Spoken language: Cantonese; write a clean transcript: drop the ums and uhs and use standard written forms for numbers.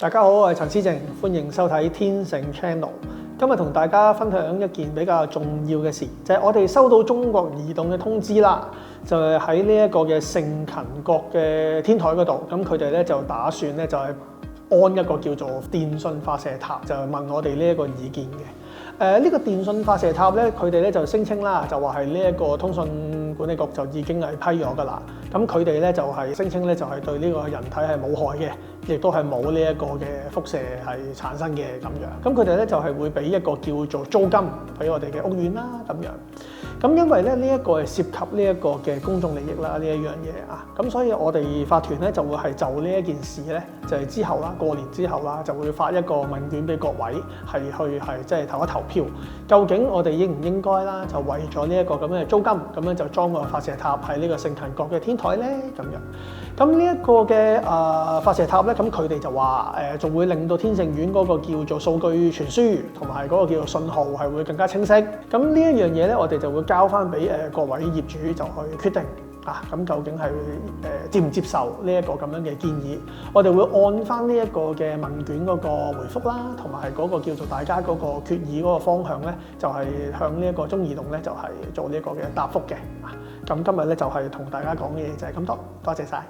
大家好，我係陳思正，歡迎收睇天盛 Channel。今日同大家分享一件比較重要嘅事，就係我哋收到中國移動嘅通知啦，就係喺呢一個嘅盛勤閣嘅天台嗰度，咁佢哋咧就打算咧就係安一個叫做電訊發射塔，就問我哋呢一個意見嘅。呢個電訊發射塔咧，佢哋咧就聲稱啦，就話係呢一個通訊管理局就已經係批咗㗎啦。咁佢哋咧就係聲稱咧就係對呢個人體係冇害嘅，亦都係冇呢一個嘅輻射係產生嘅咁樣。咁佢哋咧就係會俾一個叫做租金俾我哋嘅屋苑啦咁樣。咁因為咧呢一個係涉及呢一個嘅公眾利益啦，呢一樣嘢啊，咁所以我哋法團咧就會係就呢一件事咧，就係之後啦，過年之後啦，就會發一個問卷俾各位係去即係投一投票，究竟我哋應唔應該啦？就為咗呢一個咁樣嘅租金，咁樣就裝個發射塔喺呢個盛勤閣嘅天台咧咁樣。咁呢一個嘅發射塔咧，咁佢哋就話仲會令到天盛苑嗰個叫做數據傳輸同埋嗰個叫做信號係會更加清晰。咁呢一樣嘢咧，我哋就會交翻俾各位業主就去決定啊。咁究竟係接唔接受呢一個咁樣嘅建議？我哋會按翻呢一個嘅問卷嗰個回覆啦，同埋嗰個叫做大家嗰個決議嗰個方向咧，就係向呢一個中移動咧就係做呢一個嘅答覆嘅。咁今日咧就係同大家講嘅嘢就係咁多，多謝晒。